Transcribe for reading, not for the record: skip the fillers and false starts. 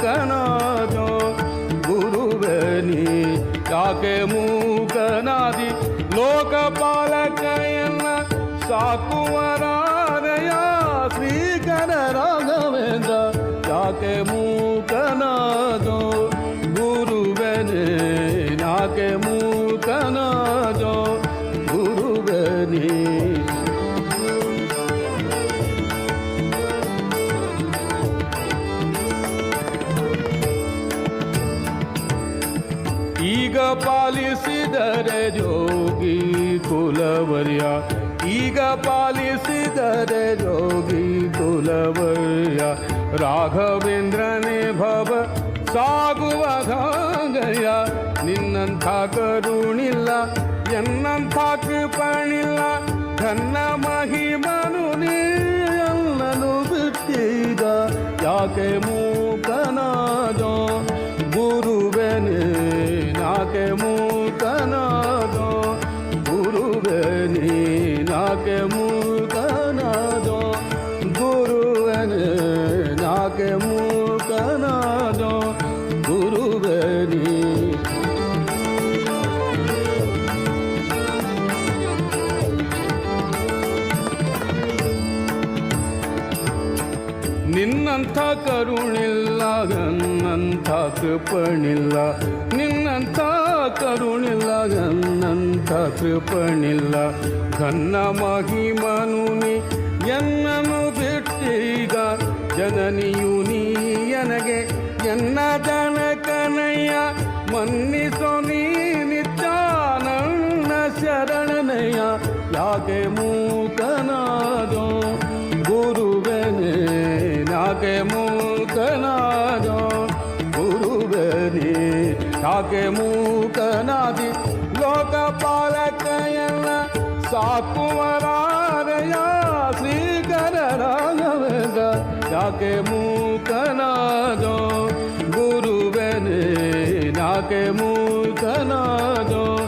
ಮೂಕನಾದೋ ಗುರುವೆ ನೀ ಯಾಕೆ ಮೂಕನಾದಿ ಲೋಕಪಾಲಕಯನ್ನ ಸಾಕುವರಾರಯ ಶ್ರೀಕರ ರಾಘವೇಂದ್ರ ಯಾಕೆ ಮೂಕನಾದೋ ಗುರುವೆ ನೀ ಯಾಕೆ ಮೂಕನಾದೋ ಗುರುವೆ ನೀ ಈಗ ಪಾಲಿಸಿದರೆ ಜೋಗಿ ಕುಲವರ್ಯ ಈಗ ಪಾಲಿಸಿದರೆ ಜೋಗಿ ಕುಲವರ್ಯ ರಾಘವೇಂದ್ರನೇ ಭವ ಸಾಗುವ ಗಾಗಯ್ಯ ನಿನ್ನಂಥ ಕರುಣಿಲ್ಲ ಎನ್ನಂಥ ಕೃಪಣಿಲ್ಲ ಘನ್ನ ಮಹಿಮನು ನೀಯಲ್ಲನು ಬಿಟ್ಟೀಗ ಯಾಕೆ ಮೂಕನಾದೋ ಗುರುವೆನೇ ನಾಕೆ ಮೂಕನಾದೋ ಗುರುವೆನೇ ನಾಕೆ ಮೂಕನಾದೋ ಗುರುವೆನೇ ನಾಕೆ ಮೂಕನಾದೋ ಗುರುವೆನೇ ನಿನ್ನಂಥ ಕರುಣಿಲ್ಲ ನನ್ನಂಥ ಕೃಪಣಿಲ್ಲ ನಿನ್ನಂಥ ಕರುಣಿಲ್ಲ ನನ್ನಂಥ ಕೃಪಣಿಲ್ಲ ಘನ್ನ ಮಹಿಮನು ನೀ ಎನ್ನನು ಬಿಟ್ಟೀಗ ಜನನಿಯು ನೀ ನನಗೆ ಎನ್ನ ಜನಕನಯ್ಯ ಮನ್ನಿಸೋ ನೀ ನಿತ್ಯಾನಂದ ಶರಣನಯ್ಯ ಯಾಕೆ ಮೂಕನಾದೋ ಗುರುವೆನೇ ಯಾಕೆ ಮೂಕನಾದೋ ಗುರುವೆನೇ ಯಾಕೆ ಮೂಕನಾದಿ ಲೋಕಪಾಲಕಯನ್ನ ಸಾಕುವರಾರಯ ಶ್ರೀಕರ ರಾಘವೇಂದ್ರ ಯಾಕೆ ಮೂಕನಾದೋ ಗುರುವೆನೇ ಯಾಕೆ